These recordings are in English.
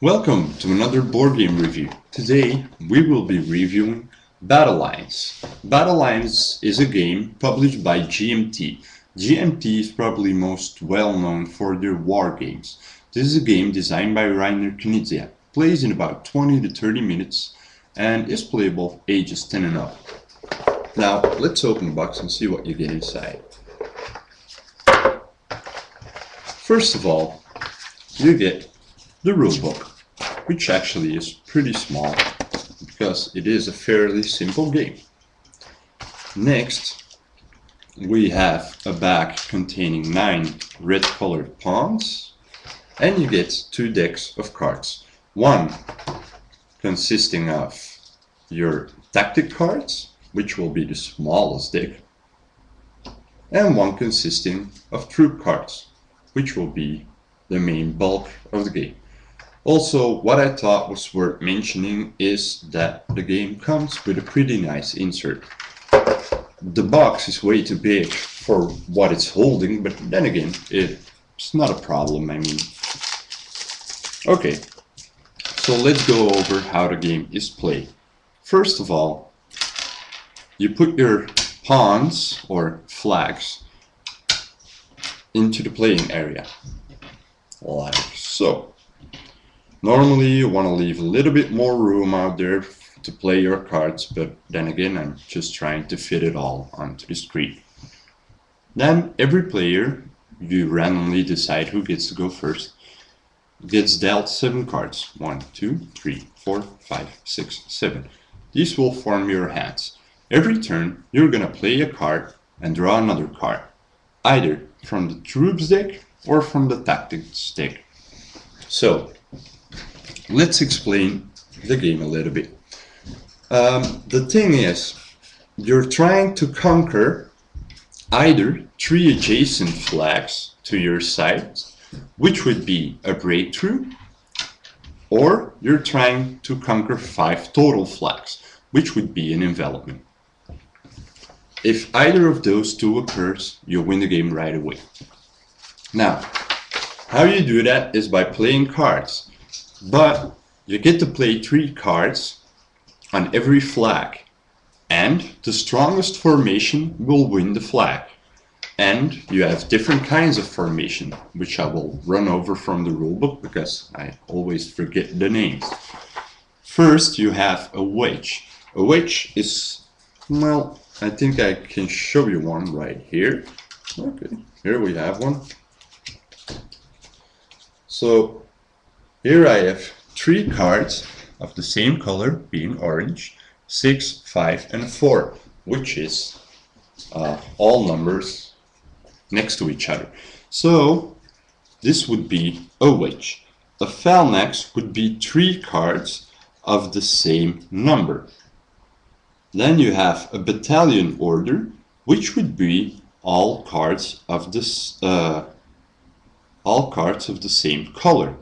Welcome to another board game review. Today we will be reviewing Battle Lines. Battle Lines is a game published by GMT. GMT is probably most well known for their war games. This is a game designed by Reiner knizia, plays in about 20 to 30 minutes, and is playable ages 10 and up. Now let's open the box and see what you get inside. First of all, you get the rulebook, which actually is pretty small because it is a fairly simple game. Next, we have a bag containing 9 red colored pawns, and you get 2 decks of cards. One consisting of your tactic cards, which will be the smallest deck, and one consisting of troop cards, which will be the main bulk of the game. Also, what I thought was worth mentioning is that the game comes with a pretty nice insert. The box is way too big for what it's holding, but then again, it's not a problem, I mean. Okay, so let's go over how the game is played. First of all, you put your pawns or flags into the playing area, like so. Normally you want to leave a little bit more room out there to play your cards, but then again I'm just trying to fit it all onto the screen. Then every player, you randomly decide who gets to go first, gets dealt 7 cards. 1, 2, 3, 4, 5, 6, 7. These will form your hands. Every turn you're gonna play a card and draw another card, either from the troops deck or from the tactics deck. So let's explain the game a little bit. The thing is, you're trying to conquer either 3 adjacent flags to your side, which would be a breakthrough, or you're trying to conquer 5 total flags, which would be an envelopment. If either of those two occurs, you win the game right away. Now, how you do that is by playing cards. But you get to play 3 cards on every flag, and the strongest formation will win the flag. And you have different kinds of formation, which I will run over from the rulebook because I always forget the names. First, you have a wedge. A wedge is, well, I think I can show you one right here. Okay, here we have one. So here I have 3 cards of the same color, being orange, 6, 5, and 4, which is all numbers next to each other. So this would be a wedge. A phalanx would be 3 cards of the same number. Then you have a battalion order, which would be all cards of this the same color.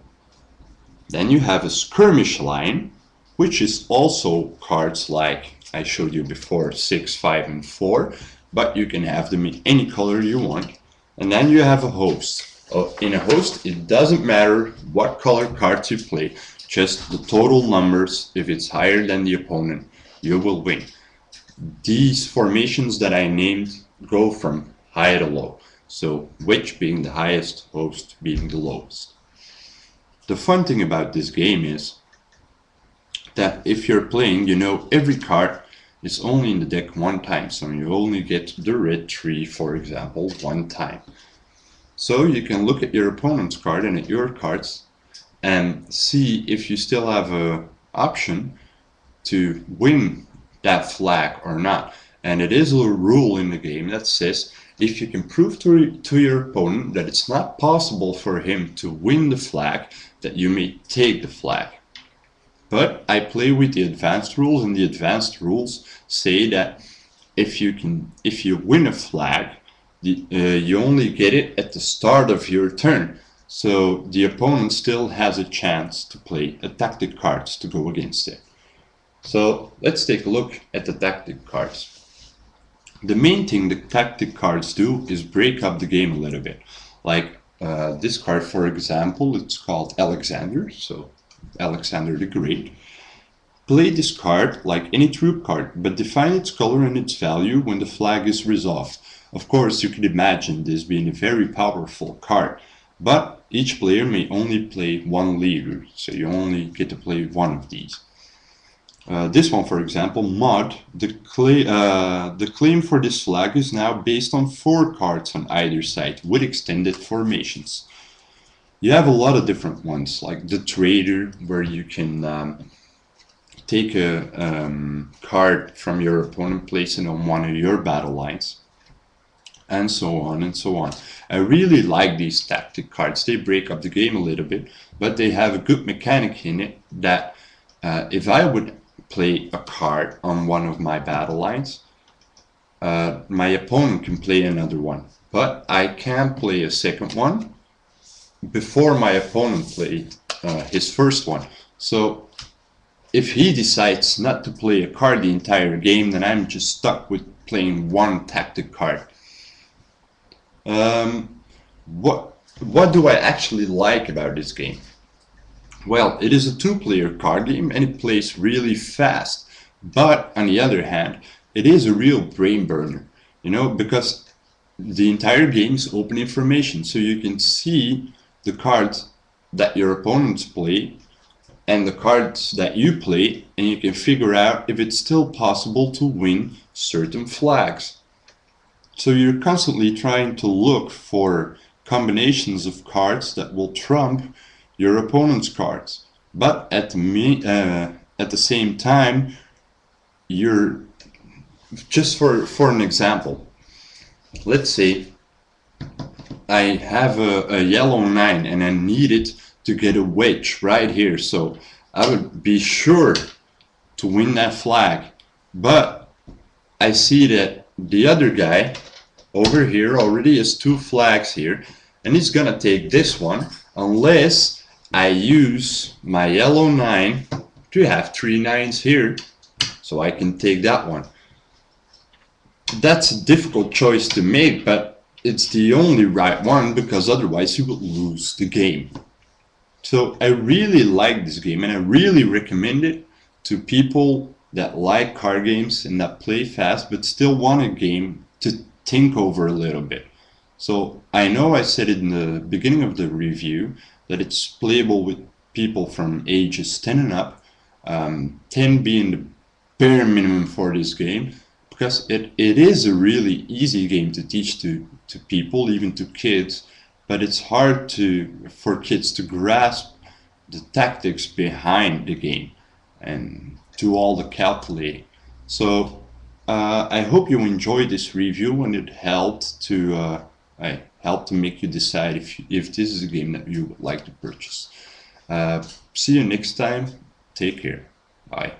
Then you have a skirmish line, which is also cards like I showed you before, 6, 5, and 4, but you can have them in any color you want. And then you have a host. In a host, it doesn't matter what color cards you play, just the total numbers. If it's higher than the opponent, you will win. These formations that I named go from high to low. So wedge being the highest, host being the lowest. The fun thing about this game is that if you're playing, you know every card is only in the deck 1 time. So you only get the red 3, for example, 1 time. So you can look at your opponent's card and at your cards and see if you still have an option to win that flag or not. And it is a rule in the game that says if you can prove to your opponent that it's not possible for him to win the flag, that you may take the flag. But I play with the advanced rules, and the advanced rules say that if you win a flag, you only get it at the start of your turn. So the opponent still has a chance to play a tactic cards to go against it. So let's take a look at the tactic cards. The main thing the tactic cards do is break up the game a little bit. Like this card, for example, it's called Alexander. So Alexander the Great. Play this card like any troop card, but define its color and its value when the flag is resolved. Of course, you can imagine this being a very powerful card, but each player may only play one leader, so you only get to play one of these. This one, for example, Mod, the claim for this flag is now based on 4 cards on either side with extended formations. You have a lot of different ones, like the Trader, where you can take a card from your opponent, place it on one of your battle lines, and so on and so on. I really like these tactic cards. They break up the game a little bit, but they have a good mechanic in it that if I would play a card on one of my battle lines, my opponent can play another one, but I can play a second one before my opponent played his first one. So if he decides not to play a card the entire game, then I'm just stuck with playing one tactic card. What do I actually like about this game? Well, it is a 2-player card game and it plays really fast. But on the other hand, it is a real brain burner, you know, because the entire game is open information. So you can see the cards that your opponents play and the cards that you play, and you can figure out if it's still possible to win certain flags. So you're constantly trying to look for combinations of cards that will trump your opponent's cards, but at the same time, you're just for an example. Let's say I have a yellow 9 and I need it to get a wedge right here, so I would be sure to win that flag, but I see that the other guy over here already has 2 flags here, and he's gonna take this one unless I use my yellow 9 to have 3 9s here, so I can take that one. That's a difficult choice to make, but it's the only right one, because otherwise you will lose the game. So I really like this game, and I really recommend it to people that like card games and that play fast but still want a game to think over a little bit. So I know I said it in the beginning of the review that it's playable with people from ages 10 and up, 10 being the bare minimum for this game, because it is a really easy game to teach to people, even to kids, but it's hard for kids to grasp the tactics behind the game and do all the calculating. So I hope you enjoyed this review and it helped to make you decide if this is a game that you would like to purchase. See you next time. Take care. Bye.